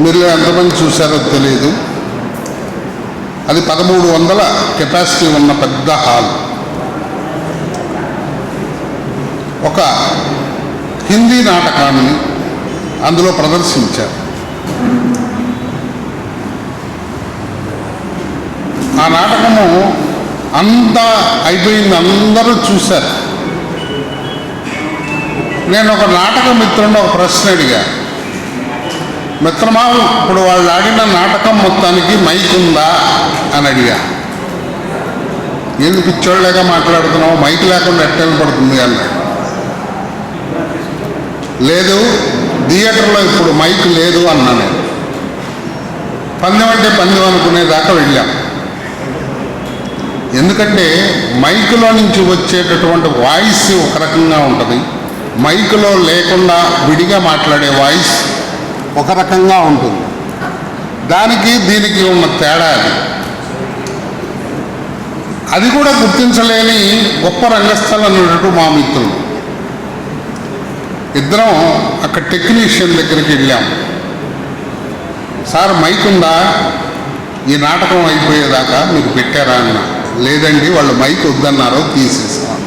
మీరు ఎంతమంది చూశారో తెలియదు. అది 1300 కెపాసిటీ ఉన్న పెద్ద హాల్. ఒక హిందీ నాటకాన్ని అందులో ప్రదర్శించారు. ఆ నాటకము అంతా అయిపోయింది, అందరూ చూశారు. నేను ఒక నాటక మిత్రుడిని ఒక ప్రశ్న అడిగా, మిత్రమా ఇప్పుడు వాళ్ళు ఆడిన నాటకం మొత్తానికి మైక్ ఉందా అని అడిగా. ఎందుకు పిచ్చోళ్ళగా మాట్లాడుతున్నావు, మైక్ లేకుండా ఎట్టెలు పడుతుంది అన్నాడు. లేదు, థియేటర్లో ఇప్పుడు మైక్ లేదు అన్నా. నేను పందెం అంటే పందెం అనుకునేదాకా వెళ్ళాం. ఎందుకంటే మైకులో నుంచి వచ్చేటటువంటి వాయిస్ ఒక రకంగా ఉంటుంది, మైకులో లేకుండా విడిగా మాట్లాడే వాయిస్ ఒక రకంగా ఉంటుంది. దానికి దీనికి ఉన్న తేడా అది కూడా గుర్తించలేని గొప్ప రంగస్థలం ఉన్నట్టు మా మిత్రులు ఇద్దరం అక్కడ టెక్నీషియన్ దగ్గరికి వెళ్ళాం. సార్ మైక్ ఉందా, ఈ నాటకం అయిపోయేదాకా మీకు పెట్టారా అన్న. లేదండి, వాళ్ళు మైక్ వద్దన్నారో తీసేసాం.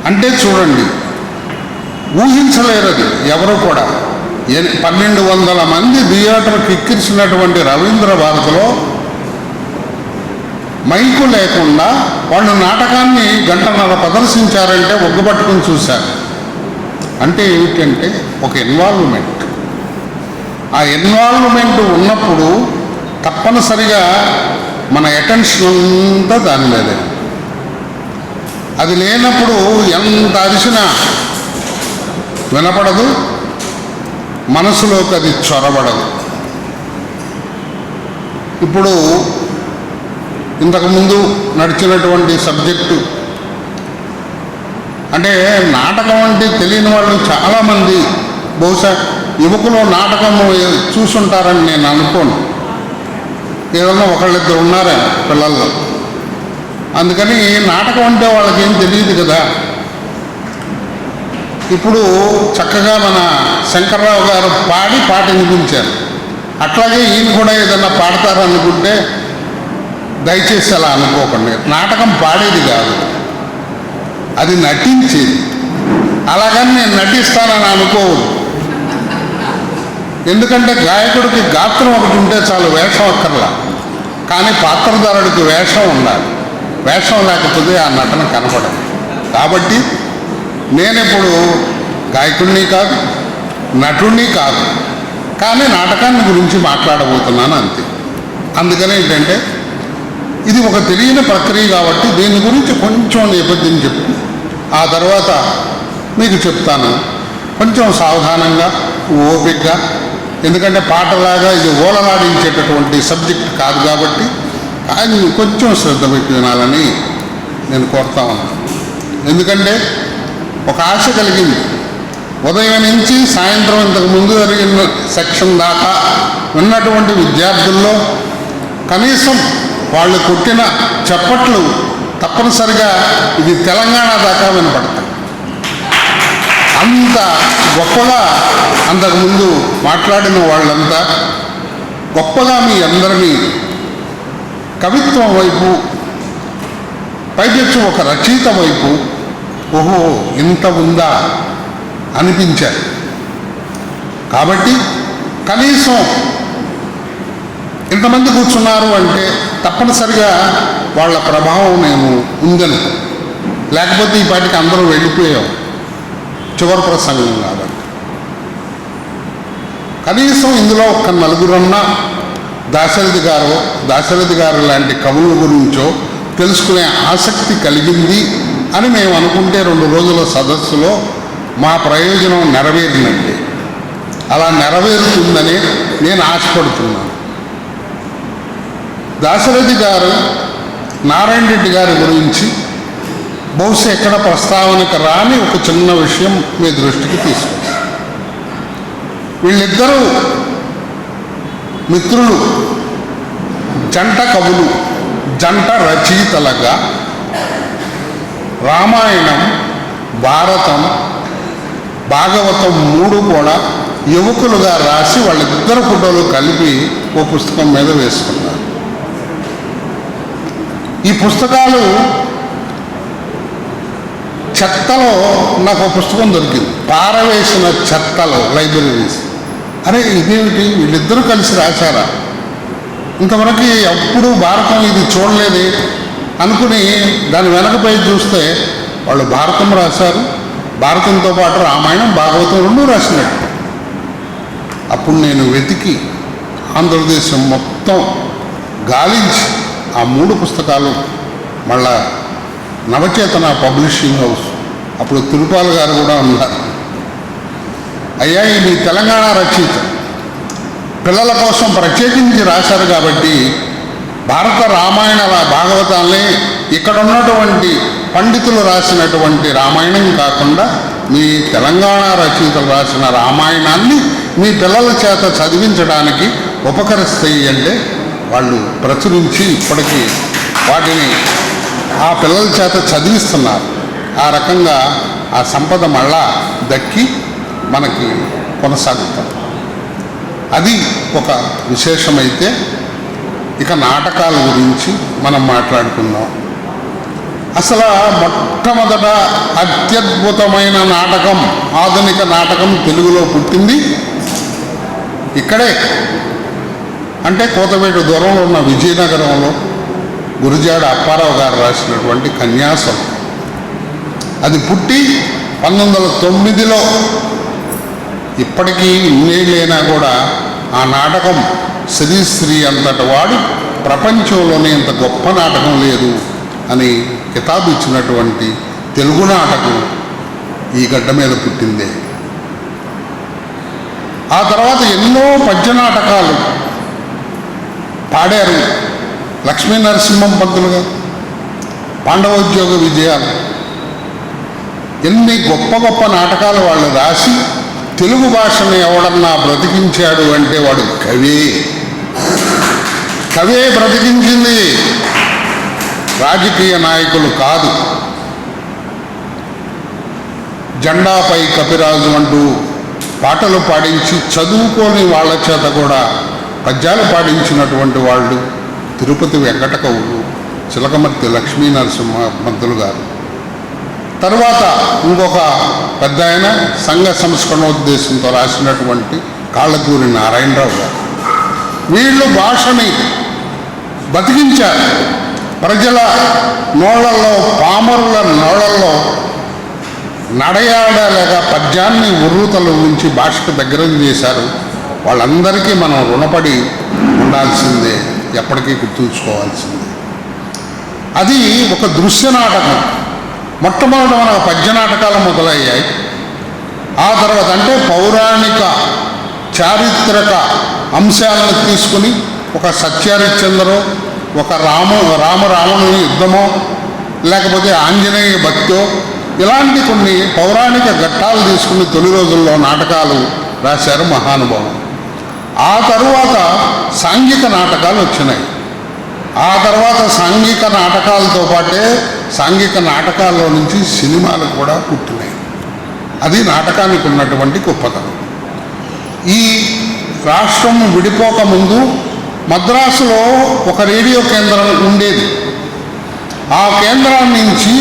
అంటే చూడండి, ఊహించలేరు అది ఎవరు కూడా. 1200 మంది థియేటర్కి ఎక్కించినటువంటి రవీంద్ర భారతిలో మైకు లేకుండా వాళ్ళు నాటకాన్ని 1.5 గంటల ప్రదర్శించారంటే ఒగ్గబట్టుకుని చూశారు. అంటే ఏమిటంటే ఒక ఇన్వాల్వ్మెంట్. ఆ ఇన్వాల్వ్మెంట్ ఉన్నప్పుడు తప్పనిసరిగా మన అటెన్షన్ అంతా దాని మీదే. అది లేనప్పుడు ఎంత అరిచినా వినపడదు, మనసులోకి అది చొరబడదు. ఇప్పుడు ఇంతకుముందు నడిచినటువంటి సబ్జెక్టు అంటే నాటకం అంటే తెలియని వాళ్ళు చాలామంది బహుశా యువకులు నాటకం చూసుంటారని నేను అనుకోను. ఏదన్నా ఒకళ్ళిద్దరు ఉన్నారా పిల్లల్లో. అందుకని నాటకం అంటే వాళ్ళకి ఏం తెలియదు కదా. ఇప్పుడు చక్కగా మన శంకర్రావు గారు పాట వినిపించారు. అట్లాగే ఈయన కూడా ఏదన్నా పాడతారనుకుంటే దయచేసి అలా అనుకోకండి. నాటకం పాడేది కాదు, అది నటించేది. అలాగని నేను నటిస్తానని అనుకోవద్దు. ఎందుకంటే గాయకుడికి గాత్రం ఒకటి ఉంటే చాలు, వేషం అక్కర్లా. కానీ పాత్రధారుడికి వేషం ఉండాలి. వేషం లేకపోతే ఆ నటన కనపడదు. కాబట్టి నేనెప్పుడు గాయకుడిని కాదు, నటుడిని కాదు, కానీ నాటకాన్ని గురించి మాట్లాడబోతున్నాను అంతే. అందుకని ఏంటంటే ఇది ఒక తెలియని ప్రక్రియ కాబట్టి దీని గురించి కొంచెం నేపథ్యం చెప్పి ఆ తర్వాత మీకు చెప్తాను. కొంచెం సావధానంగా, ఓపికగా. ఎందుకంటే పాటలాగా ఇది ఓలలాడించేటటువంటి సబ్జెక్ట్ కాదు కాబట్టి కానీ కొంచెం శ్రద్ధ పెట్టి వినాలని నేను కోరుతా ఉన్నాను. ఎందుకంటే ఒక ఆశ కలిగింది. ఉదయం నుంచి సాయంత్రం ఇంతకు ముందు జరిగిన సెక్షన్ దాకా ఉన్నటువంటి విద్యార్థుల్లో కనీసం వాళ్ళు కొట్టిన చప్పట్లు తప్పనిసరిగా ఇది తెలంగాణ దాకా వినపడతాయి. అంత గొప్పగా అంతకుముందు మాట్లాడిన వాళ్ళంతా గొప్పగా మీ అందరినీ కవిత్వం వైపు, పైపెచ్చు ఒక రచయిత వైపు ఓహో ఇంత ఉందా అనిపించారు. కాబట్టి కనీసం ఇంతమంది కూర్చున్నారు అంటే తప్పనిసరిగా వాళ్ళ ప్రభావం నేను ఉందని. లేకపోతే ఈ పాటికి అందరూ వెళ్ళిపోయాం, చివరి ప్రసంగం కాబట్టి. కనీసం ఇందులో ఒక్క నలుగురన్నా దాశరథి గారు లాంటి కవుల గురించో తెలుసుకునే ఆసక్తి కలిగింది అని మేము అనుకుంటే 2 రోజుల సదస్సులో మా ప్రయోజనం నెరవేరినట్టే. అలా నెరవేరుతుందని నేను ఆశపడుతున్నాను. దాశరథి గారు నారాయణ రెడ్డి గారి గురించి బహుశా ఎక్కడ ప్రస్తావనకు రాని ఒక చిన్న విషయం మీ దృష్టికి తీసుకొస్తాను. వీళ్ళిద్దరూ మిత్రులు, జంట కవులు, జంట రచయితలుగా రామాయణం, భారతం, భాగవతం 3 కూడా యువకులుగా రాసి వాళ్ళిద్దరు ఫోటోలు కలిపి ఓ పుస్తకం మీద వేసుకున్నారు. ఈ పుస్తకాలు చెత్తలో నాకు ఒక పుస్తకం దొరికింది, పారవేసిన చెత్తలో లైబ్రరీస్. అరే ఇదేమిటి, వీళ్ళిద్దరూ కలిసి రాశారా, ఇంతవరకు ఎప్పుడు భారతం ఇది చూడలేదే అనుకుని దాని వెనకపై చూస్తే వాళ్ళు భారతం రాశారు, భారతంతో పాటు రామాయణం భాగవతం రెండూ రాసినట్టు. అప్పుడు నేను వెతికి ఆంధ్రదేశం మొత్తం గాలించి ఆ 3 పుస్తకాలు మళ్ళా నవచేతన పబ్లిషింగ్ హౌస్, అప్పుడు తిరుపాల్ గారు కూడా ఉన్నారు, అయ్యా ఇది తెలంగాణ రచయిత, పిల్లల కోసం ప్రత్యేకించి రాశారు కాబట్టి భారత రామాయణ భాగవతాన్ని ఇక్కడ ఉన్నటువంటి పండితులు రాసినటువంటి రామాయణం కాకుండా మీ తెలంగాణ రచయితలు రాసిన రామాయణాన్ని మీ పిల్లల చేత చదివించడానికి ఉపకరిస్తాయి అంటే వాళ్ళు ప్రచురించి ఇప్పటికీ వాటిని ఆ పిల్లల చేత చదివిస్తున్నారు. ఆ రకంగా ఆ సంపద మళ్ళా దక్కి మనకి కొనసాగుతాం. అది ఒక విశేషమైతే ఇక నాటకాల గురించి మనం మాట్లాడుకుందాం. అసలు మొట్టమొదట అత్యద్భుతమైన నాటకం, ఆధునిక నాటకం తెలుగులో పుట్టింది ఇక్కడే. అంటే కోతవేటు దూరంలో ఉన్న విజయనగరంలో గురుజాడ అప్పారావు గారు రాసినటువంటి కన్యాశుల్కం. అది పుట్టి 1909లో, ఇప్పటికీ ఇన్నేళ్ళైనా కూడా ఆ నాటకం శ్రీశ్రీ అంతటి వాడు ప్రపంచంలోనే ఇంత గొప్ప నాటకం లేదు అని కితాబు ఇచ్చినటువంటి తెలుగు నాటకం ఈ గడ్డ మీద పుట్టిందే. ఆ తర్వాత ఎన్నో పద్య నాటకాలు పాడారు లక్ష్మీ నరసింహం పంతులు గారు, పాండవోద్యోగ విజయాలు, ఎన్ని గొప్ప గొప్ప నాటకాలు వాళ్ళు రాసి తెలుగు భాషను ఎవడన్నా బ్రతికించాడు అంటే వాడు కవే. కవే బ్రతికించింది, రాజకీయ నాయకులు కాదు. జెండాపై కపిరాజు అంటూ పాటలు పాడించి చదువుకోని వాళ్ళ చేత కూడా పద్యాలు పాడించినటువంటి వాళ్ళు తిరుపతి వెంకట కవులు, చిలకమర్తి లక్ష్మీ నరసింహ పంతులు గారు. తర్వాత ఇంకొక పెద్ద ఆయన సంఘ సంస్కరణోద్దేశంతో రాసినటువంటి కాళ్ళకూరి నారాయణరావు గారు. వీళ్ళు భాషని బతికించారు. ప్రజల నోళ్లలో, పామరుల నోళ్లలో నడయాడలేక పద్యాన్ని ఉర్రూతలు ఉంచి భాషకు దగ్గర చేశారు. వాళ్ళందరికీ మనం రుణపడి ఉండాల్సిందే, ఎప్పటికీ గుర్తుంచుకోవాల్సిందే. అది ఒక దృశ్య నాటకం. మొట్టమొదట మనకు పద్య నాటకాలు మొదలయ్యాయి. ఆ తర్వాత అంటే పౌరాణిక చారిత్రక అంశాలను తీసుకుని ఒక సత్యహరిశ్చంద్రో, ఒక రాముని యుద్ధమో, లేకపోతే ఆంజనేయ భక్తో, ఇలాంటి కొన్ని పౌరాణిక ఘట్టాలు తీసుకుని తొలి రోజుల్లో నాటకాలు రాశారు మహానుభావులు. ఆ తరువాత సాంఘిక నాటకాలు వచ్చినాయి. ఆ తర్వాత సాంఘిక నాటకాలతో పాటే సాంఘిక నాటకాల్లో నుంచి సినిమాలు కూడా పుట్టినాయి. అది నాటకానికి ఉన్నటువంటి గొప్పతనం. ఈ రాష్ట్రం విడిపోకముందు మద్రాసులో ఒక రేడియో కేంద్రం ఉండేది. ఆ కేంద్రం నుంచి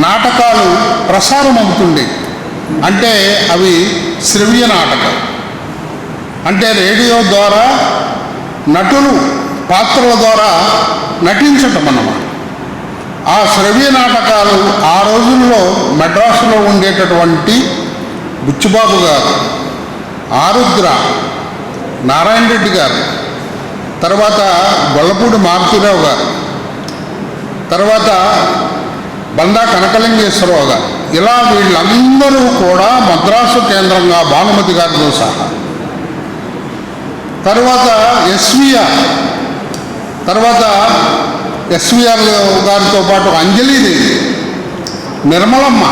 నాటకాలు ప్రసారం అవుతుండేవి. అంటే అవి శ్రవ్య నాటకాలు, అంటే రేడియో ద్వారా నటులు పాత్రల ద్వారా నటించటం అన్నమాట. ఆ శ్రవ్య నాటకాలు ఆ రోజుల్లో మద్రాసులో ఉండేటటువంటి బుచ్చిబాబు గారు, ఆరుద్ర, నారాయణ రెడ్డి గారు, తర్వాత గొల్లపూడి మారుతిరావు గారు, తర్వాత బందా కనకలింగేశ్వరరావు గారు, ఇలా వీళ్ళందరూ కూడా మద్రాసు కేంద్రంగా భానుమతి గారితో సహా, తర్వాత ఎస్విఆర్ గారితో పాటు అంజలీదేవి, నిర్మలమ్మ,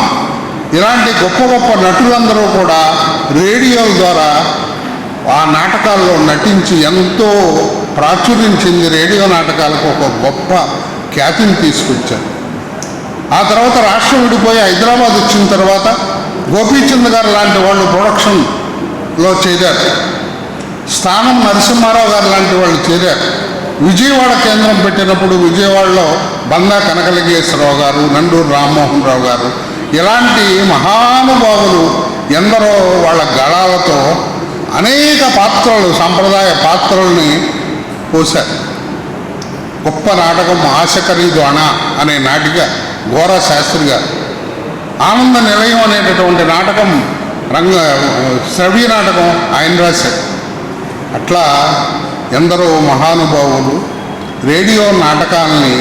ఇలాంటి గొప్ప గొప్ప నటులందరూ కూడా రేడియోల ద్వారా ఆ నాటకాల్లో నటించి ఎంతో ప్రాచుర్యం చెంది రేడియో నాటకాలకు ఒక గొప్ప ఖ్యాతిని తీసుకొచ్చారు. ఆ తర్వాత రాష్ట్రం విడిపోయి హైదరాబాద్ వచ్చిన తర్వాత గోపీచంద్ గారు లాంటి వాళ్ళు ప్రొడక్షన్ లో చేరారు. స్థానం నరసింహారావు గారు లాంటి వాళ్ళు చేరారు. విజయవాడ కేంద్రం పెట్టినప్పుడు విజయవాడలో బందా కనకలింగేశ్వరరావు గారు, నండూరు రామ్మోహన్ రావు గారు ఇలాంటి మహానుభావులు ఎందరో వాళ్ళ గళాలతో అనేక పాత్రలు, సాంప్రదాయ పాత్రల్ని పోశారు. గొప్ప నాటకం ఆశ ఖరీదు అణ అనే నాటిక ఘోర శాస్త్రి గారు, ఆనంద నిలయం అనేటటువంటి నాటకం శ్రవ్య నాటకం ఆయన రాశారు. అట్లా ఎందరో మహానుభావులు రేడియో నాటకాలని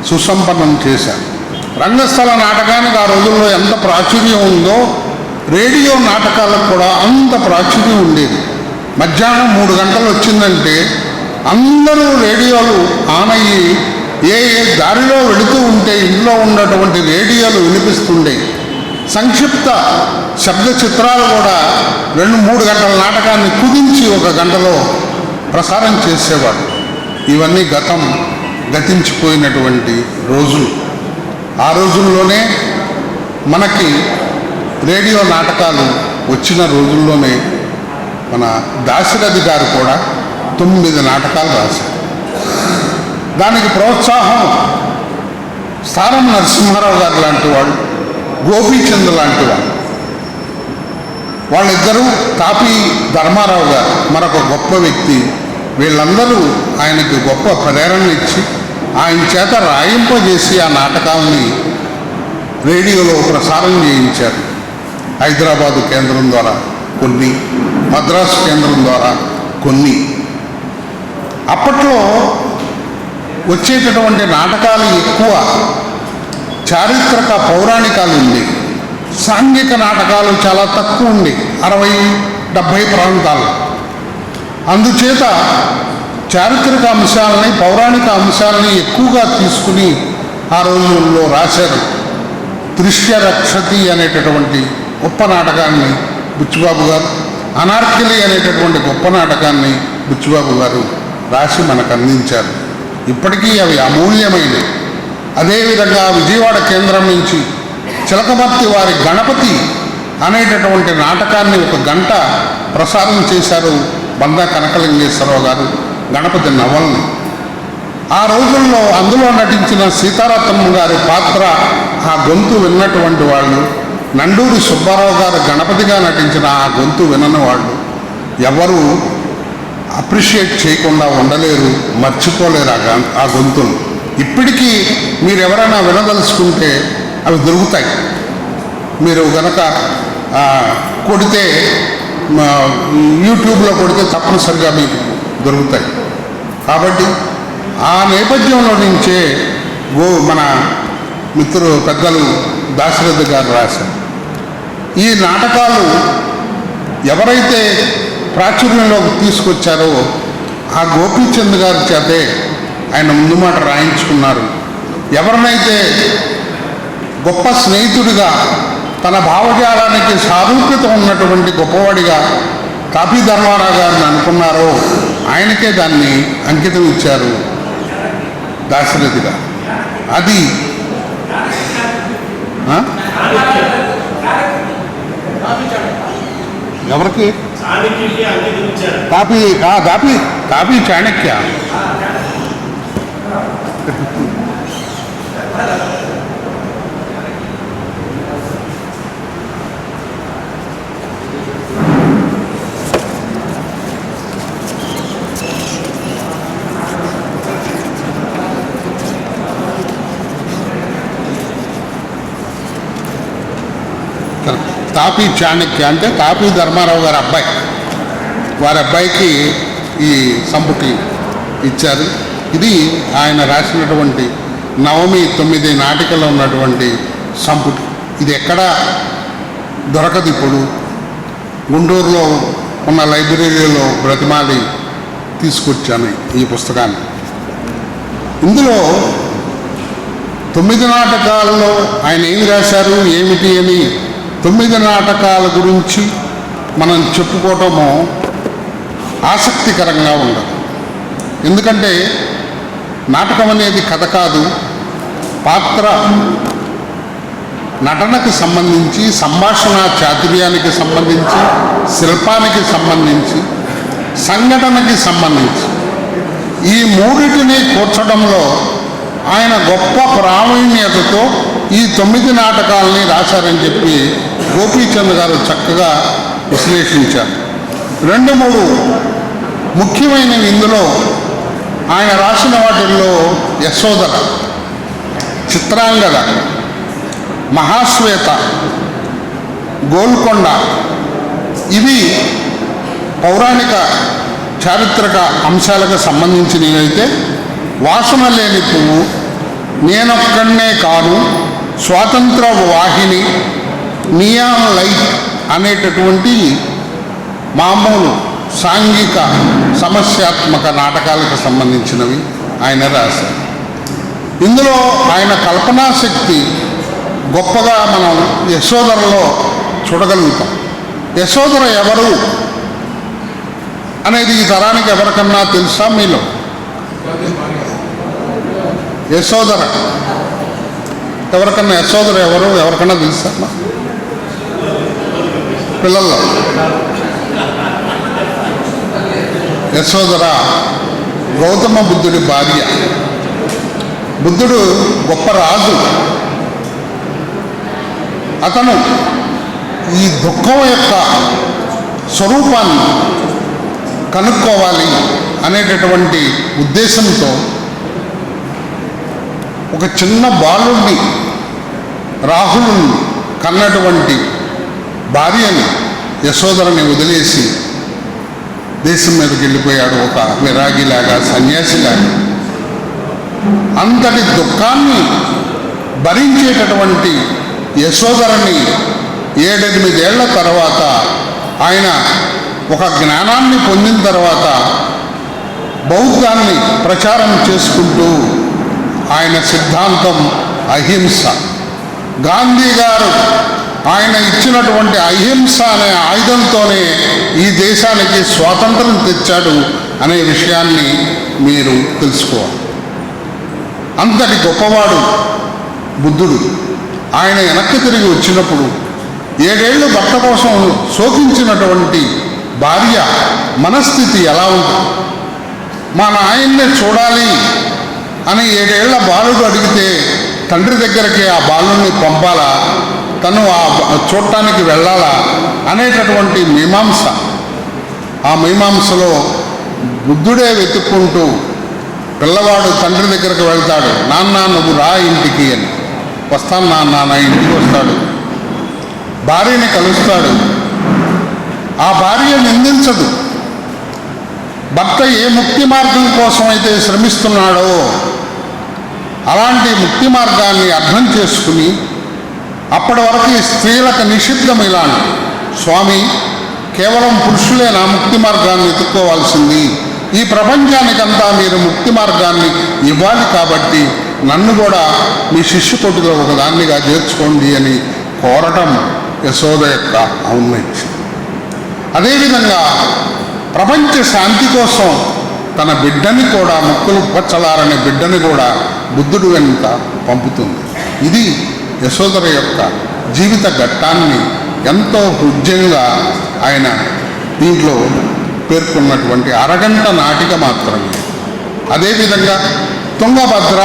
సుసంపన్నం చేశారు. రంగస్థల నాటకానికి ఆ రోజుల్లో ఎంత ప్రాచుర్యం ఉందో రేడియో నాటకాలకు కూడా అంత ప్రాచుర్యం ఉండేది. మధ్యాహ్నం 3 గంటలు వచ్చిందంటే అందరూ రేడియోలు ఆన్ అయ్యి ఏ దారిలో వెళుతూ ఉంటే ఇంట్లో ఉన్నటువంటి రేడియోలు వినిపిస్తుండేవి. సంక్షిప్త శబ్ద చిత్రాలు కూడా 2-3 గంటల నాటకాన్ని కుదించి 1 గంటలో ప్రసారం చేసేవాడు. ఇవన్నీ గతించిపోయినటువంటి రోజులు. ఆ రోజుల్లోనే మనకి రేడియో నాటకాలు వచ్చిన రోజుల్లోనే మన దాశరథి గారు కూడా 9 నాటకాలు రాశారు. దానికి ప్రోత్సాహం స్థానం నరసింహారావు గారు లాంటి వాళ్ళు, గోపీచంద్ లాంటి వాళ్ళు, వాళ్ళిద్దరూ తాపీ ధర్మారావు గారు మరొక గొప్ప వ్యక్తి. వీళ్ళందరూ ఆయనకి గొప్ప ప్రేరణ ఇచ్చి ఆయన చేత రాయింపజేసి ఆ నాటకాలని రేడియోలో ప్రసారం చేయించారు. హైదరాబాదు కేంద్రం ద్వారా కొన్ని, మద్రాసు కేంద్రం ద్వారా కొన్ని. అప్పట్లో వచ్చేటటువంటి నాటకాలు ఎక్కువ చారిత్రక పౌరాణికాలు ఉండేవి. సాంఘిక నాటకాలు చాలా తక్కువ ఉండేవి, 60-70 ప్రాంతాలు. అందుచేత చారిత్రక అంశాలని, పౌరాణిక అంశాలని ఎక్కువగా తీసుకుని ఆ రోజుల్లో రాశారు. దృశ్య రక్షతి అనేటటువంటి గొప్ప నాటకాన్ని బుచ్చిబాబు గారు, అనార్కిలి అనేటటువంటి గొప్ప నాటకాన్ని బుచ్చిబాబు గారు రాసి మనకు అందించారు. ఇప్పటికీ అవి అమూల్యమైనవి. అదేవిధంగా విజయవాడ కేంద్రం నుంచి చిలకమర్తి వారి గణపతి అనేటటువంటి నాటకాన్ని 1 గంట ప్రసారం చేశారు బందా కనకలింగేశ్వరరావు గారు, గణపతి నవల్ని. ఆ రోజుల్లో అందులో నటించిన సీతారత్నం గారి పాత్ర, ఆ గొంతు విన్నటువంటి వాళ్ళు, నండూరి సుబ్బారావు గారు గణపతిగా నటించిన ఆ గొంతు వినని వాళ్ళు ఎవరు అప్రిషియేట్ చేయకుండా ఉండలేరు, మర్చిపోలేరు ఆ గొంతును. ఇప్పటికీ మీరు ఎవరైనా వినదలుచుకుంటే అవి దొరుకుతాయి. మీరు కనుక కొడితే యూట్యూబ్లో కొడితే తప్పనిసరిగా మీకు దొరుకుతాయి. కాబట్టి ఆ నేపథ్యంలో నుంచే మన మిత్రులు పెద్దలు దాశరథి గారు రాశారు. ఈ నాటకాలు ఎవరైతే ప్రాచుర్యంలోకి తీసుకొచ్చారో ఆ గోపీచంద్ గారి చేతే ఆయన ముందు మాట రాయించుకున్నారు. ఎవరినైతే గొప్ప స్నేహితుడిగా, తన భావజాలానికి సారూప్యత ఉన్నటువంటి గొప్పవాడిగా తాపీ ధర్మారావు గారిని అనుకున్నారో ఆయనకే దాన్ని అంకితం ఇచ్చారు దాశరథిగా. అది ఎవరికి కాపీ చాణక్య. తాపీ చాణక్య అంటే తాపీ ధర్మారావు గారి అబ్బాయి, వారి అబ్బాయికి ఈ సంపుటి ఇచ్చారు. ఇది ఆయన రాసినటువంటి నవమి 9 నాటికలో ఉన్నటువంటి సంపుటి. ఇది ఎక్కడా దొరకదు. ఇప్పుడు గుంటూరులో ఉన్న లైబ్రరీలో బ్రతిమాలి తీసుకొచ్చాను ఈ పుస్తకాన్ని. ఇందులో 9 నాటకాలలో ఆయన ఏం రాశారు ఏమిటి అని 9 నాటకాల గురించి మనం చెప్పుకోవటము ఆసక్తికరంగా ఉండదు. ఎందుకంటే నాటకం అనేది కథ కాదు, పాత్ర నటనకు సంబంధించి, సంభాషణ చాతుర్యానికి సంబంధించి, శిల్పానికి సంబంధించి, సంఘటనకి సంబంధించి ఈ మూడిటిని కూర్చడంలో ఆయన గొప్ప ప్రావీణ్యతతో ఈ 9 నాటకాలని రాశారని చెప్పి గోపీచంద్ గారు చక్కగా విశ్లేషించారు. 2-3 ముఖ్యమైనవి ఇందులో ఆయన రాసిన వాటిల్లో యశోదర, చిత్రాంగద, మహాశ్వేత, గోల్కొండ ఇవి పౌరాణిక చారిత్రక అంశాలకు సంబంధించినవి అయితే, వాసన లేని పువ్వు, నేనొక్కడనే కాను, స్వాతంత్ర వాహిని, నియాన్ లైట్ అనేటటువంటి మామూలు సాంఘిక సమస్యాత్మక నాటకాలకు సంబంధించినవి ఆయన రాశారు. ఇందులో ఆయన కల్పనాశక్తి గొప్పగా మనం యశోదరలో చూడగలుగుతాం. యశోదర ఎవరు అనేది ఈ తరానికి ఎవరికన్నా తెలుసా మీలో? యశోదర ఎవరికన్నా యశోదర ఎవరికన్నా తెలుసా పిల్లల్లో? యశోదర గౌతమ బుద్ధుడి భార్య. బుద్ధుడు గొప్ప రాజు. అతను ఈ దుఃఖం యొక్క స్వరూపాన్ని కనుక్కోవాలి అనేటటువంటి ఉద్దేశంతో ఒక చిన్న బాలుడిని, రాహులుని కన్నటువంటి భార్యని యశోదరని వదిలేసి దేశం మీదకి వెళ్ళిపోయాడు, ఒక విరాగిలాగా, సన్యాసిలాగా. అంతటి దుఃఖాన్ని భరించేటటువంటి యశోదరని 7-8 ఏళ్ల తర్వాత ఆయన ఒక జ్ఞానాన్ని పొందిన తర్వాత బౌద్ధాన్ని ప్రచారం చేసుకుంటూ, ఆయన సిద్ధాంతం అహింస, గాంధీ గారు ఆయన ఇచ్చినటువంటి అహింస అనే ఆయుధంతోనే ఈ దేశానికి స్వాతంత్రం తెచ్చాడు అనే విషయాన్ని మీరు తెలుసుకోవాలి. అంతటి గొప్పవాడు బుద్ధుడు. ఆయన వెనక్కి తిరిగి వచ్చినప్పుడు 7 ఏళ్ళు భర్త కోసం శోకించినటువంటి భార్య మనస్థితి ఎలా ఉంటుంది? మా నాయన్నే చూడాలి అని 7 ఏళ్ల బాలుడు అడిగితే తండ్రి దగ్గరికి ఆ బాలుని పంపాలా, తను చూడటానికి వెళ్ళాలా అనేటటువంటి మీమాంస. ఆ మీమాంసలో బుద్ధుడే వెతుక్కుంటూ పిల్లవాడు తండ్రి దగ్గరకు వెళ్తాడు. నాన్న నువ్వు రా ఇంటికి అని. వస్తాను నాన్న, ఇంటికి వస్తాడు. భార్యని కలుస్తాడు. ఆ భార్య నిందించదు. భర్త ఏ ముక్తి మార్గం కోసం అయితే శ్రమిస్తున్నాడో అలాంటి ముక్తి మార్గాన్ని అర్థం చేసుకుని, అప్పటి వరకు స్త్రీలకు నిషిద్ధం ఇలాంటి, స్వామి కేవలం పురుషులే నా ముక్తి మార్గాన్ని ఎత్తుక్కోవాల్సింది, ఈ ప్రపంచానికంతా మీరు ముక్తి మార్గాన్ని ఇవ్వాలి, కాబట్టి నన్ను కూడా మీ శిష్యు కొట్టులో ఒకదాన్నిగా చేర్చుకోండి అని కోరటం యశోద యొక్క ఔన్నత్యం. అదేవిధంగా ప్రపంచ శాంతి కోసం తన బిడ్డని కూడా, ముక్కులు పచ్చలారనే బిడ్డని కూడా బుద్ధుడు వెంట పంపుతుంది. ఇది యశోదర యొక్క జీవిత ఘట్టాన్ని ఎంతో హృద్యంగా ఆయన దీంట్లో పేర్కొన్నటువంటి అరగంట నాటిక మాత్రమే. అదేవిధంగా తుంగభద్ర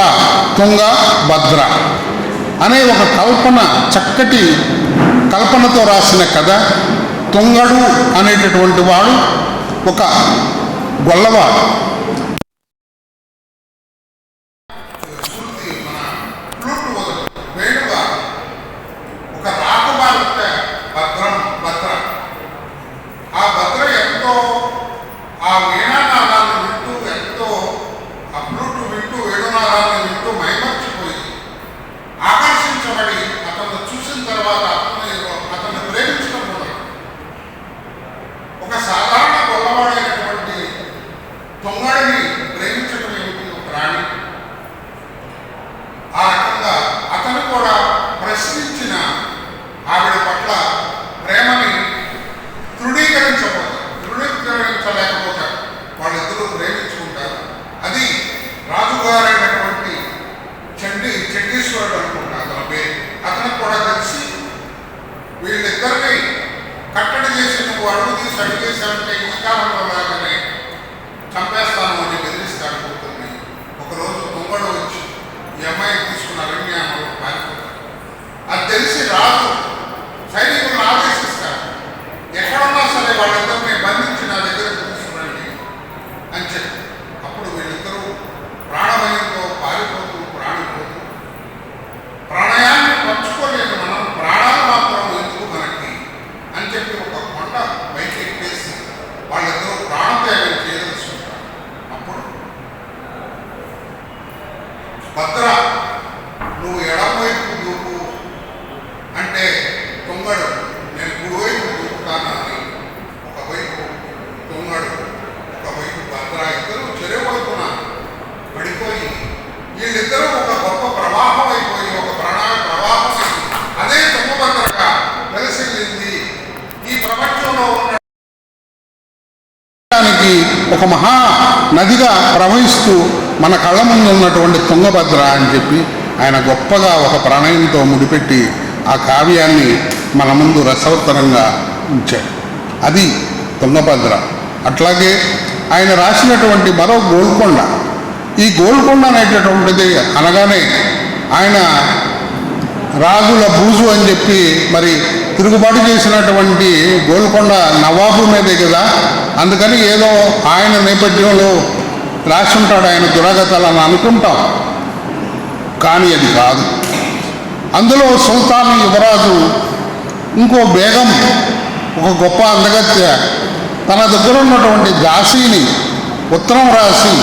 అనే ఒక చక్కటి కల్పనతో రాసిన కథ. తుంగడు అనేటటువంటి వాడు ఒక గొల్లవాడు. ఒక రాకుమార్తె భద్ర. ఆ భద్ర ఎంతో ఆ వీణానాదాన్ని వింటూ, ఎంతో ఆ ఫ్లూట్ వింటూ, వేణునాదాన్ని వింటూ మైమర్చిపోయి ఆకర్షించబడి అతను చూసిన తర్వాత అతన్ని ప్రేమించడం మొదలు. ఒక సాధారణ గొల్లవాడైనటువంటి తొంగడు చేశామంటే ఈ కాలంలో లాగానే చంపేస్తాను అని బెదిరిస్తాడు కూతుర్ని. ఒకరోజు తుంగడు వచ్చి ఈ అమ్మాయిని తీసుకున్న అరణ్యాన్ని పారిపోతాడు. అది తెలిసి రాజు సైనికులను ఆదేశిస్తాడు, ఎక్కడున్నా సరే వాళ్ళిద్దరిని బంధించి నా దగ్గరకు తీసుకురండి అని చెప్పి. అప్పుడు వీళ్ళిద్దరూ ప్రాణభయంతో పారిపోతూ ప్రాణిపోతూ, ప్రాణయాన్ని పంచుకోలేదు మనం, ప్రాణాలు మాత్రం ఎందుకు మనకి అని చెప్పి ఒక కొండ పైకి ఎక్కేసి వాళ్ళిద్దరూ ప్రాణత్యాగం చేయదలుచుకుంటారు. అప్పుడు భద్ర నువ్వు ఎడమవైపు దూకు అంటే తుంగడు నేను కుడివైపు దూకుతాను అని ఒకవైపు తుంగడు ఒకవైపు భద్ర ఇద్దరు చెరువైపున పడిపోయి వీళ్ళిద్దరూ ఒక గొప్ప ప్రవాహం అయిపోయి ఒక ప్రవాహం అయింది. అదే తుంగభద్రగా వెలసిల్లింది. ఈ ప్రపంచంలో ఉన్న ఒక మహా నదిగా ప్రవహిస్తూ మన కళ్ళ ముందు ఉన్నటువంటి తుంగభద్ర అని చెప్పి ఆయన గొప్పగా ఒక ప్రణయంతో ముడిపెట్టి ఆ కావ్యాన్ని మన ముందు రసవత్తరంగా ఉంచాడు. అది తుంగభద్ర. అట్లాగే ఆయన రాసినటువంటి మరో గోల్కొండ. ఈ గోల్కొండ అనేటటువంటిది అనగానే ఆయన రాజుల బూజు అని చెప్పి మరి తిరుగుబాటు చేసినటువంటి గోల్కొండ నవాబు మీదే కదా, అందుకని ఏదో ఆయన నేపథ్యంలో రాసి ఉంటాడు ఆయన దురాగతాలని అనుకుంటాం. కానీ అది కాదు. అందులో సుల్తాన్ యువరాజు ఇంకో బేగం, ఒక గొప్ప అందగత్య తన దగ్గర ఉన్నటువంటి దాసీని ఉత్తరం రాసి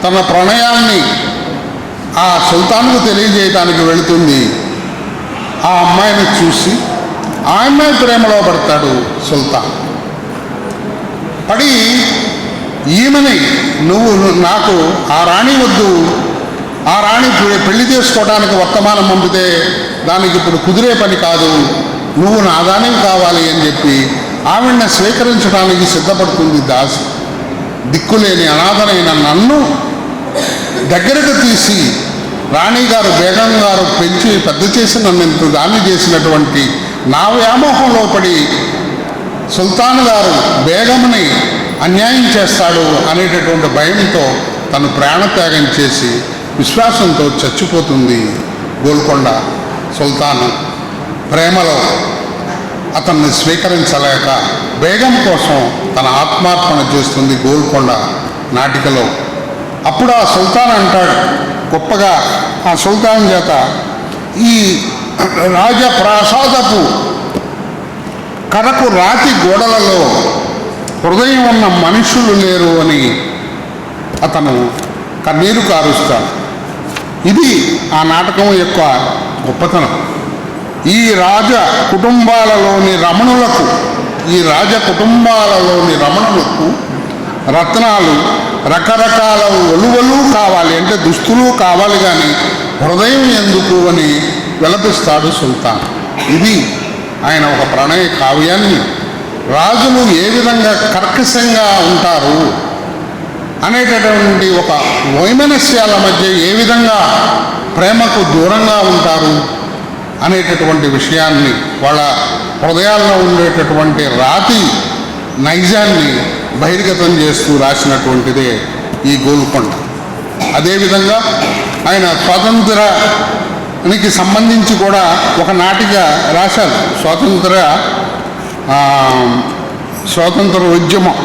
తన ప్రణయాన్ని ఆ సుల్తాన్కు తెలియజేయడానికి వెళుతుంది. ఆ అమ్మాయిని చూసి ఆ అమ్మాయి ప్రేమలో పడతాడు సుల్తాన్. పడి ఈమెని నువ్వు నాకు ఆ రాణి వద్దు, ఆ రాణి పెళ్లి చేసుకోవడానికి వర్తమానం పంపితే దానికి ఇప్పుడు కుదిరే పని కాదు, నువ్వు నా దానివి కావాలి అని చెప్పి ఆవిడని స్వీకరించడానికి సిద్ధపడుతుంది దాసి. దిక్కులేని అనాథనైన నన్ను దగ్గరకు తీసి రాణిగారు బేగం గారు పెంచి పెద్ద చేసి నన్ను ఇంత దాన్ని చేసినటువంటి నా వ్యామోహంలో పడి సుల్తాన్ గారు బేగంని అన్యాయం చేస్తాడు అనేటటువంటి భయంతో తను ప్రాణత్యాగం చేసి విశ్వాసంతో చచ్చిపోతుంది గోల్కొండ. సుల్తాను ప్రేమలో అతన్ని స్వీకరించలేక బేగం కోసం తన ఆత్మార్పణ చేస్తుంది గోల్కొండ నాటికలో. అప్పుడు ఆ సుల్తాన్ అంటాడు గొప్పగా ఆ సుల్తాన్ చేత, ఈ రాజప్రాసాదపు కరకు రాతి గోడలలో హృదయం ఉన్న మనుషులు లేరు అని అతను కన్నీరు కారుస్తాడు. ఇది ఆ నాటకం యొక్క గొప్పతనం. ఈ రాజ కుటుంబాలలోని రమణులకు రత్నాలు రకరకాల ఒలువలు కావాలి, అంటే దుస్తులు కావాలి, కానీ హృదయం ఎందుకు అని విలపిస్తాడు సుల్తాన్. ఇది ఆయన ఒక ప్రణయ కావ్యాన్ని రాజులు ఏ విధంగా కర్కశంగా ఉంటారు అనేటటువంటి, ఒక వైమనస్యాల మధ్య ఏ విధంగా ప్రేమకు దూరంగా ఉంటారు అనేటటువంటి విషయాన్ని, వాళ్ళ హృదయాల్లో ఉండేటటువంటి రాతి నైజాన్ని బహిర్గతం చేస్తూ రాసినటువంటిదే ఈ గోల్కొండ. అదేవిధంగా ఆయన స్వాతంత్రానికి సంబంధించి కూడా ఒక నాటిక రాశారు. స్వాతంత్ర ఉద్యమం,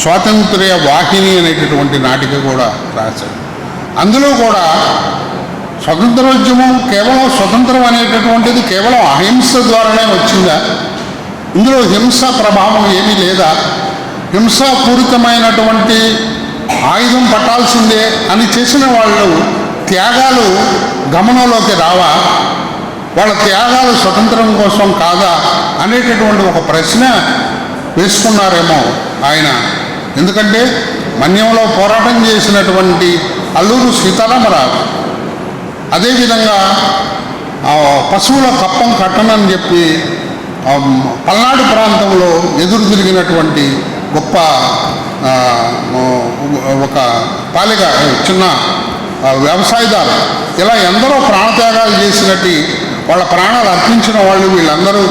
స్వాతంత్ర్య వాహిని అనేటటువంటి నాటిక కూడా రాశారు. అందులో కూడా స్వతంత్రోద్యమం కేవలం స్వతంత్రం అనేటటువంటిది కేవలం అహింస ద్వారానే వచ్చిందా? ఇందులో హింస ప్రభావం ఏమీ లేదా? హింసాపూరితమైనటువంటి ఆయుధం పట్టాల్సిందే అని చేసిన వాళ్ళు త్యాగాలు గమనంలోకి రావా? వాళ్ళ త్యాగాలు స్వతంత్రం కోసం కాదా అనేటటువంటి ఒక ప్రశ్న వేసుకున్నారేమో ఆయన. ఎందుకంటే మన్యంలో పోరాటం చేసినటువంటి అల్లూరు సీతారామరాజు, అదేవిధంగా పశువుల కప్పం కట్టనని చెప్పి పల్నాడు ప్రాంతంలో ఎదురు తిరిగినటువంటి గొప్ప ఒక పాలిక చిన్న వ్యవసాయదారు, ఇలా ఎందరో ప్రాణత్యాగాలు చేసినట్టు వాళ్ళ ప్రాణాలు అర్పించిన వాళ్ళు వీళ్ళందరూ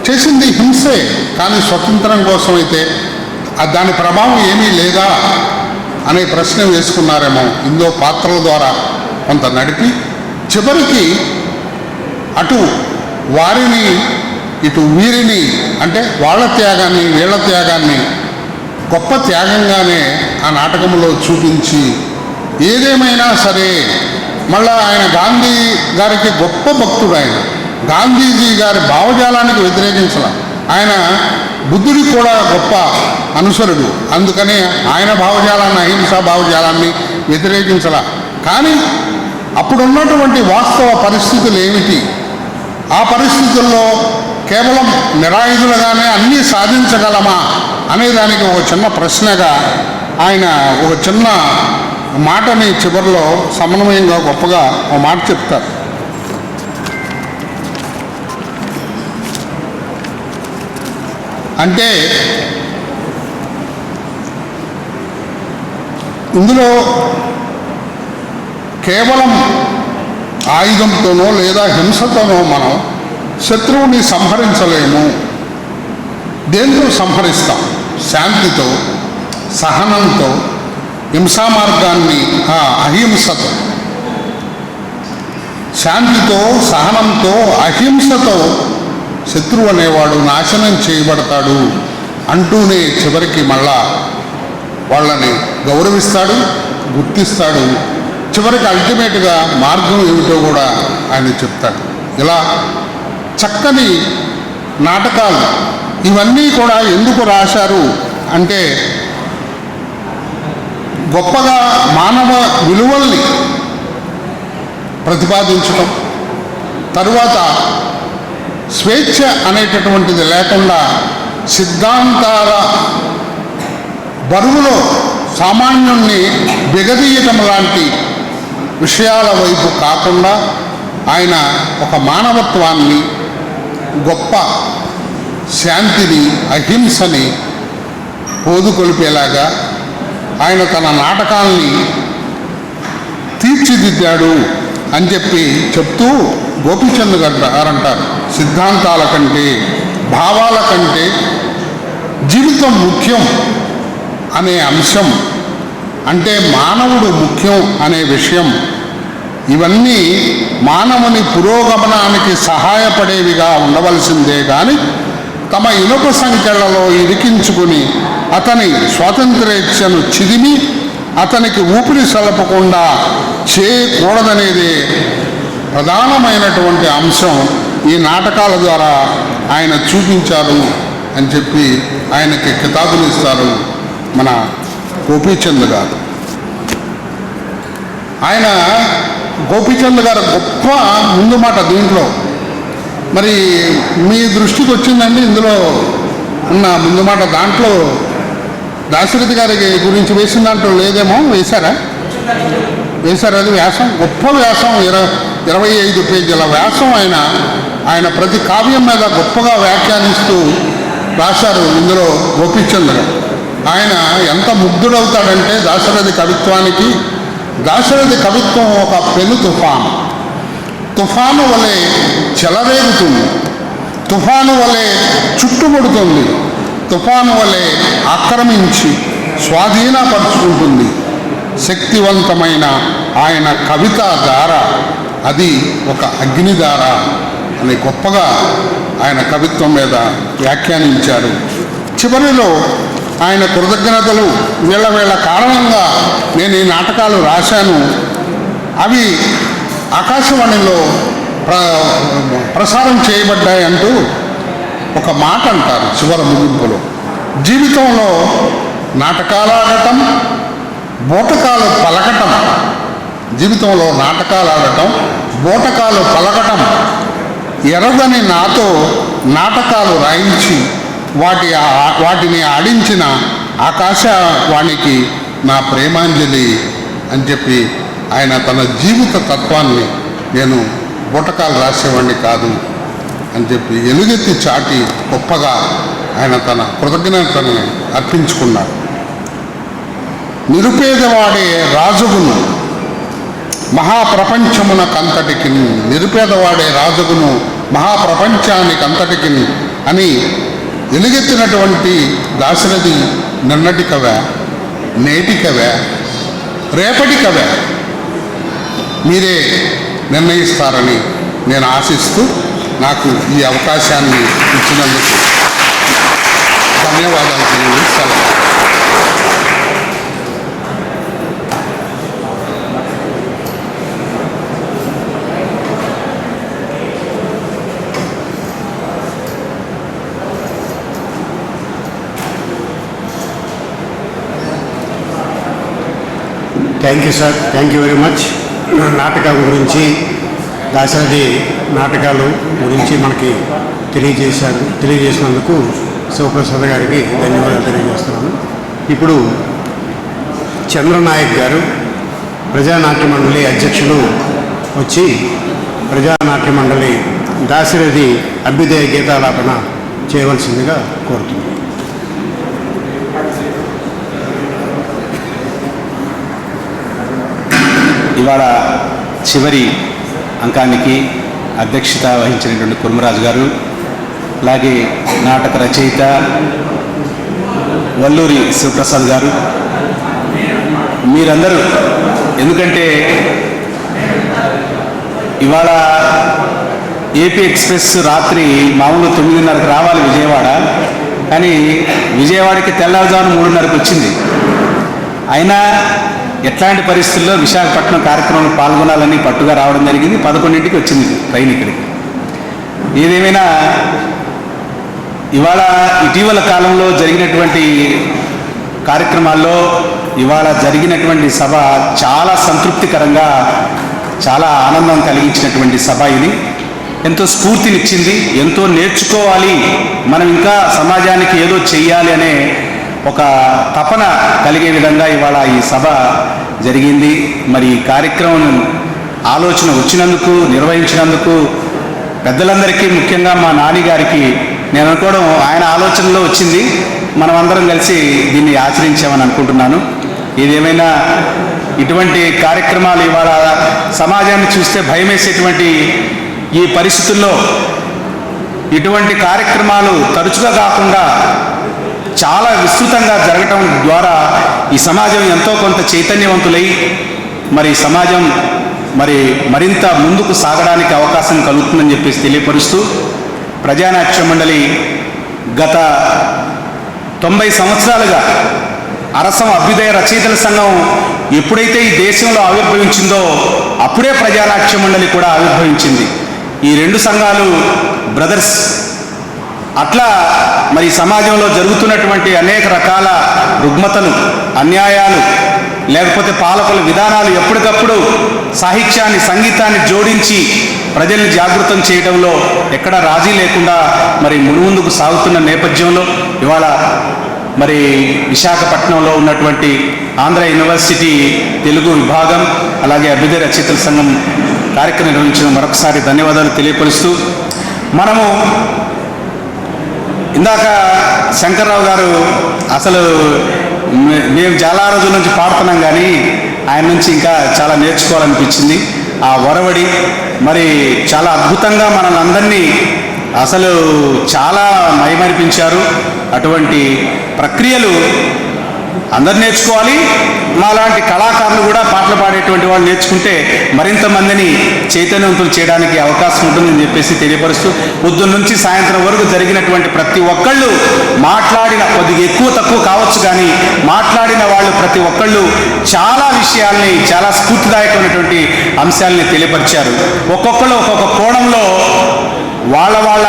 చేసింది హింసే, కానీ స్వతంత్రం కోసం అయితే దాని ప్రభావం ఏమీ లేదా అనే ప్రశ్న వేసుకున్నారేమో ఇందులో పాత్రల ద్వారా కొంత నడిపి చివరికి అటు వారిని ఇటు వీరిని అంటే వాళ్ళ త్యాగాన్ని వీళ్ళ త్యాగాన్ని గొప్ప త్యాగంగానే ఆ నాటకంలో చూపించి ఏదేమైనా సరే మళ్ళా ఆయన గాంధీ గారికి గొప్ప భక్తుడు. ఆయన గాంధీజీ గారి భావజాలానికి వ్యతిరేకించాల, ఆయన బుద్ధుడికి కూడా గొప్ప అనుసరుడు, అందుకనే ఆయన భావజాలాన్ని అహింసా భావజాలాన్ని వ్యతిరేకించాల. కానీ అప్పుడున్నటువంటి వాస్తవ పరిస్థితులు ఏమిటి, ఆ పరిస్థితుల్లో కేవలం నిరాయుధులుగానే అన్నీ సాధించగలమా అనేదానికి ఒక చిన్న ప్రశ్నగా ఆయన ఒక చిన్న మాటని చివరిలో సమన్వయంగా గొప్పగా ఒక మాట చెప్తారు. అంటే ఇందులో కేవలం ఆయుధంతోనో లేదా హింసతోనో మనం శత్రువుని సంహరించలేము. దేంతో సంహరిస్తాం? శాంతితో, సహనంతో, హింసా మార్గాన్ని అహింసతో, శాంతితో, సహనంతో, అహింసతో శత్రువు అనేవాడు నాశనం చేయబడతాడు అంటూనే చివరికి మళ్ళా వాళ్ళని గౌరవిస్తాడు, గుర్తిస్తాడు. చివరికి అల్టిమేట్గా మార్గం ఏమిటో కూడా ఆయన చెప్తాడు. ఇలా చక్కని నాటకాలు ఇవన్నీ కూడా ఎందుకు రాశారు అంటే గొప్పగా మానవ విలువల్ని ప్రతిపాదించడం, తరువాత స్వేచ్ఛ అనేటటువంటిది లేకుండా సిద్ధాంతాల బరువులో సామాన్యుణ్ణి బిగదీయటం లాంటి విషయాల వైపు కాకుండా ఆయన ఒక మానవత్వాన్ని, గొప్ప శాంతిని, అహింసని పోదుకొలిపేలాగా ఆయన తన నాటకాల్ని తీర్చిదిద్దాడు అని చెప్తూ గోపీచంద్ గారు అంటారు, సిద్ధాంతాల కంటే భావాల కంటే జీవితం ముఖ్యం అనే అంశం, అంటే మానవుడు ముఖ్యం అనే విషయం, ఇవన్నీ మానవుని పురోగమనానికి సహాయపడేవిగా ఉండవలసిందే కానీ తమ ఇనుప సంఖ్యలలో ఇరికించుకుని అతని స్వాతంత్ర్యేచ్ఛను చిదిమి అతనికి ఊపిరి సలపకుండా చేయకూడదనేది ప్రధానమైనటువంటి అంశం ఈ నాటకాల ద్వారా ఆయన చూపించారు అని చెప్పి ఆయనకి కితాబులు ఇస్తారు మన గోపీచంద్ గారు. ఆయన గోపీచంద్ గారు గొప్ప ముందు మాట దీంట్లో మరి మీ దృష్టికి వచ్చిందండి ఇందులో ఉన్న ముందు మాట. దాంట్లో దాశరథి గారి గురించి వేసిన దాంట్లో లేదేమో, వేశారా? అది వ్యాసం, గొప్ప వ్యాసం, 25 పేజీల వ్యాసం. ఆయన ప్రతి కావ్యం మీద గొప్పగా వ్యాఖ్యానిస్తూ రాశారు ఇందులో గోపీచంద్ గారు. ఆయన ఎంత ముగ్ధుడవుతాడంటే దాశరథి కవిత్వానికి. దాశరథి కవిత్వం ఒక పెను తుఫాను వలె చెలరేగుతుంది, తుఫాను వలె చుట్టుముడుతుంది, తుఫాను వలె ఆక్రమించి స్వాధీనపరుచుకుంటుంది. శక్తివంతమైన ఆయన కవితా ధార అది ఒక అగ్నిధార అని గొప్పగా ఆయన కవిత్వం మీద వ్యాఖ్యానించారు. చివరిలో ఆయన కృతజ్ఞతలు, వీళ్ళ కారణంగా నేను ఈ నాటకాలు రాశాను, అవి ఆకాశవాణిలో ప్రసారం చేయబడ్డాయంటూ ఒక మాట అంటారు చివరి ముగింపులో. జీవితంలో నాటకాలు ఆడటం, బోటకాలు పలకటం, జీవితంలో నాటకాలు ఆడటం, బోటకాలు పలకటం, ఎరగని నాతో నాటకాలు రాయించి వాటిని ఆడించిన ఆకాశవాణికి నా ప్రేమాంజలి అని చెప్పి ఆయన తన జీవిత తత్వాన్ని, నేను బోటకాలు రాసేవాడిని కాదు అని చెప్పి ఎలుగెత్తి చాటి గొప్పగా ఆయన తన కృతజ్ఞతను అర్పించుకున్నారు. నిరుపేదవాడే రాజుగును మహాప్రపంచమునకంతటికి, నిరుపేదవాడే రాజుగును మహాప్రపంచానికంతటికి అని ఎలుగెత్తినటువంటి దాశరథి నిన్నటి కవే, నేటి కవే, రేపటి కవే మీరే నిర్ణయిస్తారని నేను ఆశిస్తూ నాకు ఈ అవకాశాన్ని ఇచ్చినందుకు ధన్యవాదాలు తెలియజేస్తాను. Thank you sir, thank you very much. నాటకం గురించి, దాశరథి నాటకాలు గురించి మనకి తెలియజేసినందుకు శివప్రసాద్ గారికి ధన్యవాదాలు తెలియజేస్తున్నాను. ఇప్పుడు చంద్రనాయక్ గారు ప్రజానాట్య మండలి అధ్యక్షులు వచ్చి ప్రజానాట్య మండలి దాశరథి అభ్యుదయ గీతాలాపన చేయవలసిందిగా కోరుతున్నాను. ఇవాళ చివరి అంకానికి అధ్యక్షత వహించినటువంటి కుర్మరాజు గారు, అలాగే నాటక రచయిత వల్లూరి శివప్రసాద్ గారు, మీరందరూ, ఎందుకంటే ఇవాళ ఏపీ ఎక్స్ప్రెస్ రాత్రి మామూలు 9:30కి రావాలి విజయవాడ, కానీ విజయవాడకి తెల్లవారుజామున 3:30కి వచ్చింది. అయినా ఎట్లాంటి పరిస్థితుల్లో విశాఖపట్నం కార్యక్రమంలో పాల్గొనాలని పట్టుగా రావడం జరిగింది. 11ంటికి వచ్చింది ట్రైన్ ఇక్కడికి. ఏదేమైనా ఇవాళ ఇటీవల కాలంలో జరిగినటువంటి కార్యక్రమాల్లో ఇవాళ జరిగినటువంటి సభ చాలా సంతృప్తికరంగా, చాలా ఆనందం కలిగించినటువంటి సభ ఇది. ఎంతో స్ఫూర్తినిచ్చింది, ఎంతో నేర్చుకోవాలి, మనం ఇంకా సమాజానికి ఏదో చెయ్యాలి అనే ఒక తపన కలిగే విధంగా ఇవాళ ఈ సభ జరిగింది. మరి ఈ కార్యక్రమం ఆలోచన వచ్చినందుకు, నిర్వహించినందుకు పెద్దలందరికీ, ముఖ్యంగా మా నాన్నగారికి నేను అనుకోవడం ఆయన ఆలోచనలో వచ్చింది, మనమందరం కలిసి దీన్ని ఆచరించామని అనుకుంటున్నాను. ఏదేమైనా ఇటువంటి కార్యక్రమాలు ఇవాళ సమాజాన్ని చూస్తే భయమేసేటువంటి ఈ పరిస్థితుల్లో ఇటువంటి కార్యక్రమాలు తరచుగా కాకుండా చాలా విస్తృతంగా జరగటం ద్వారా ఈ సమాజం ఎంతో కొంత చైతన్యవంతులై మరి సమాజం మరింత ముందుకు సాగడానికి అవకాశం కలుగుతుందని చెప్పేసి తెలియపరుస్తూ, ప్రజానాట్య మండలి గత 90 సంవత్సరాలుగా అరసం అభ్యుదయ రచయితల సంఘం ఎప్పుడైతే ఈ దేశంలో ఆవిర్భవించిందో అప్పుడే ప్రజానాట్య మండలి కూడా ఆవిర్భవించింది. ఈ రెండు సంఘాలు బ్రదర్స్. అట్లా మరి సమాజంలో జరుగుతున్నటువంటి అనేక రకాల రుగ్మతలు, అన్యాయాలు, లేకపోతే పాలకుల విధానాలు ఎప్పటికప్పుడు సాహిత్యాన్ని, సంగీతాన్ని జోడించి ప్రజల్ని జాగృతం చేయడంలో ఎక్కడ రాజీ లేకుండా మరి ముందుకు సాగుతున్న నేపథ్యంలో ఇవాళ మరి విశాఖపట్నంలో ఉన్నటువంటి ఆంధ్ర యూనివర్సిటీ తెలుగు విభాగం, అలాగే అభ్యుదయ రచయితల సంఘం కార్యక్రమం నిర్వహించిన మరొకసారి ధన్యవాదాలు తెలియపరుస్తూ, మనము ఇందాక శంకర్రావు గారు అసలు మేము చాలా రోజుల నుంచి పాడుతున్నాం, కానీ ఆయన నుంచి ఇంకా చాలా నేర్చుకోవాలనిపించింది. ఆ ఒరవడి మరి చాలా అద్భుతంగా మనల్ని అందరినీ అసలు చాలా మైమరిపించారు. అటువంటి ప్రక్రియలు అందరు నేర్చుకోవాలి. మాలాంటి కళాకారులు కూడా పాటలు పాడేటువంటి వాళ్ళు నేర్చుకుంటే మరింత మందిని చైతన్యవంతులు చేయడానికి అవకాశం ఉంటుందని చెప్పేసి తెలియపరుస్తూ, పొద్దున్న నుంచి సాయంత్రం వరకు జరిగినటువంటి ప్రతి ఒక్కళ్ళు మాట్లాడిన, కొద్దిగా ఎక్కువ తక్కువ కావచ్చు కానీ మాట్లాడిన వాళ్ళు ప్రతి ఒక్కళ్ళు చాలా విషయాల్ని, చాలా స్ఫూర్తిదాయకమైనటువంటి అంశాలని తెలియపరిచారు. ఒక్కొక్కళ్ళు ఒక్కొక్క కోణంలో వాళ్ళ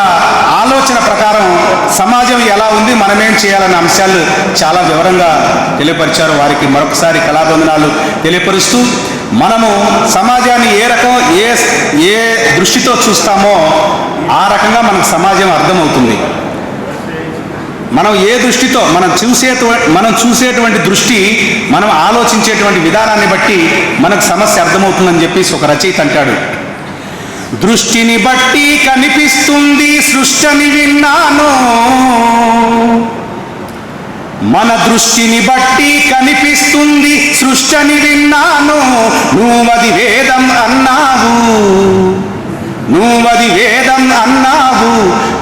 ఆలోచన ప్రకారం సమాజం ఎలా ఉంది, మనమేం చేయాలన్న అంశాలు చాలా వివరంగా తెలియపరిచారు. వారికి మరొకసారి కళాబంధనాలు తెలియపరుస్తూ, మనము సమాజాన్ని ఏ దృష్టితో చూస్తామో ఆ రకంగా మనకు సమాజం అర్థమవుతుంది. మనం ఏ దృష్టితో మనం చూసేటువంటి దృష్టి, మనం ఆలోచించేటువంటి విధానాన్ని బట్టి మనకు సమస్య అర్థమవుతుందని చెప్పేసి ఒక రచయిత అంటాడు. దృష్టిని బట్టి కనిపిస్తుంది సృష్టిని విన్నాను, మన దృష్టిని బట్టి కనిపిస్తుంది సృష్టిని విన్నాను, నువ్వది వేదం అన్నావు, నువ్వది వేదం అన్నావు,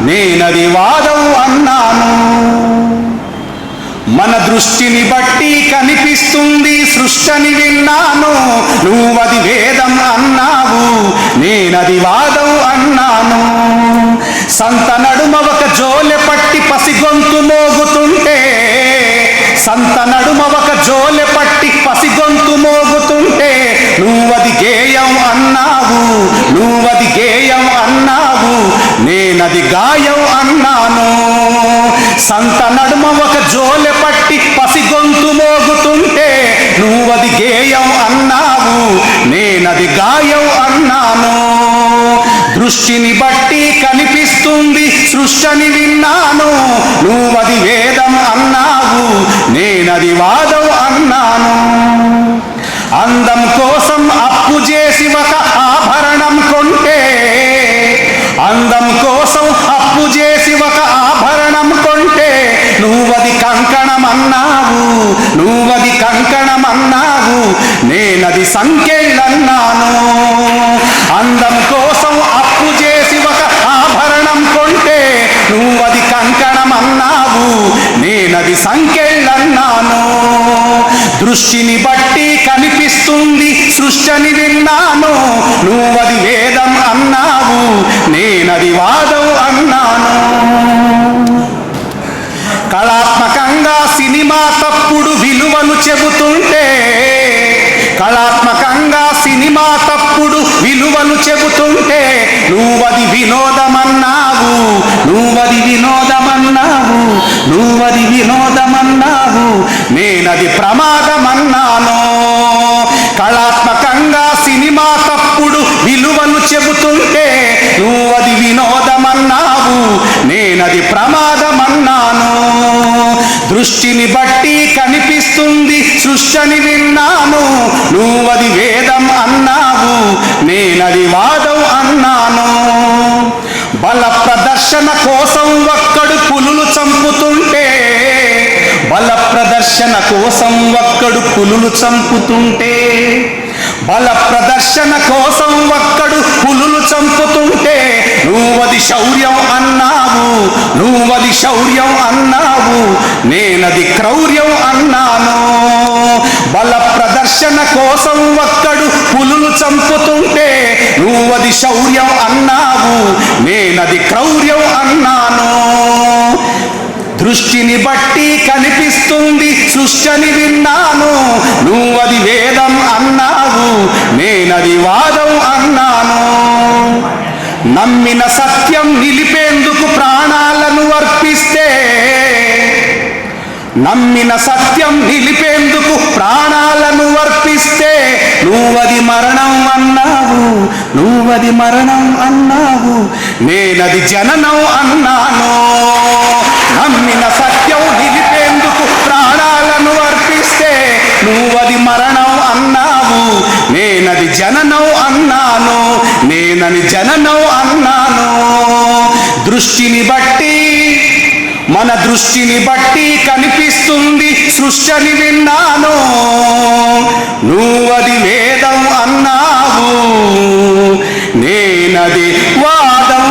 నేనది వాదం అన్నాను. మన దృష్టిని బట్టి కనిపిస్తుంది సృష్టిని విన్నాను. నువ్వది వేదం అన్నావు, నేనది వాదం అన్నాను. సంత నడుమ ఒక జోలె పట్టి పసిగొంతు మోగుతుంటే, సంత నడుమ ఒక జోలె పట్టి పసిగొంతు మోగుతుంటే, నువ్వది గేయం అన్నావు, నువ్వది గేయం అన్నావు, నేనది గాయం అన్నాను. సంత నడుమ ఒక జోలె పట్టి పసిగొంతు మోగుతుంటే, నువ్వది గేయం అన్నావు, నేనది గాయం అన్నాను. దృష్టిని బట్టి కనిపిస్తుంది సృష్టిని విన్నాను. నువ్వది వేదం అన్నావు, నేనది వాదం అన్నాను. అందం కోసం అప్పు చేసి ఒక ఆభరణం కొంటే, అందం కోసం అప్పు చేసి ఒక ఆభరణం కొంటే, నువ్వది కంకణం అన్నావు, నువ్వది కంకణం అన్నావు, నేనది సంకెళ్ళన్నాను. అందం కోసం అప్పు చేసి ఒక ఆభరణం కొంటే, నువ్వది కంకణం అన్నావు, నేనది సంకెళ్ళన్నాను. దృష్టిని బట్టి కనిపిస్తుంది సృష్టిని విన్నాను. నువ్వది వేదం అన్నావు, నేనది వాదం అన్నాను. కళాత్మకంగా సినిమా తప్పుడు విలువలు చెబుతుంటే, కళాత్మకంగా సినిమా తప్పుడు విలువలు చెబుతుంటే, నువ్వది వినోదమన్నావు, నువ్వది వినోదమన్నావు, నువ్వది వినోదమన్నావు, నేనది ప్రమాదమన్నాను. కళాత్మకంగా సినిమా తప్పుడు విలువలు చెబుతుంటే, నువ్వది వినోదమన్నావు, నేనది ప్రమాదమన్నాను. దృష్టిని బట్టి కనిపిస్తుంది సృష్టిని విన్నాను. నువ్వది వేదం అన్నావు, నేనది వాదం అన్నాను. బల ప్రదర్శన కోసం ఒక్కడు పులులు చంపుతుంటే, బల ప్రదర్శన కోసం ఒక్కడు పులులు చంపుతుంటే, బల ప్రదర్శన కోసం ఒక్కడు పులులు చంపుతుంటే, నువ్వది శౌర్యం అన్నావు, నువ్వది శౌర్యం అన్నావు, నేనది క్రౌర్యం అన్నాను. బల ప్రదర్శన కోసం ఒక్కడు పులులు చంపుతుంటే, నువ్వది శౌర్యం అన్నావు, నేనది క్రౌర్యం అన్నాను. దృష్టిని బట్టి కనిపిస్తుంది సృష్టిని విన్నాను. నువ్వది వేదం అన్నావు, నేనది వాదం అన్నాను. నమ్మిన సత్యం నిలిపేందుకు ప్రాణాలను అర్పిస్తే, నమ్మిన సత్యం నిలిపేందుకు ప్రాణాలను అర్పిస్తే, నువ్వది మరణం అన్నావు, నువ్వది మరణం అన్నావు, నేనది జననం అన్నాను. నమ్మిన సత్యం నిలిపేందుకు ప్రాణాలను అర్పిస్తే, నువ్వది మరణం అన్నావు, నేనది జననం అన్నాను, నేనని జననం అన్నాను. దృష్టిని బట్టి మన దృష్టిని బట్టి కనిపిస్తుంది సృష్టిని విన్నాను. నువ్వది వేదం అన్నావు, నేనది వాదం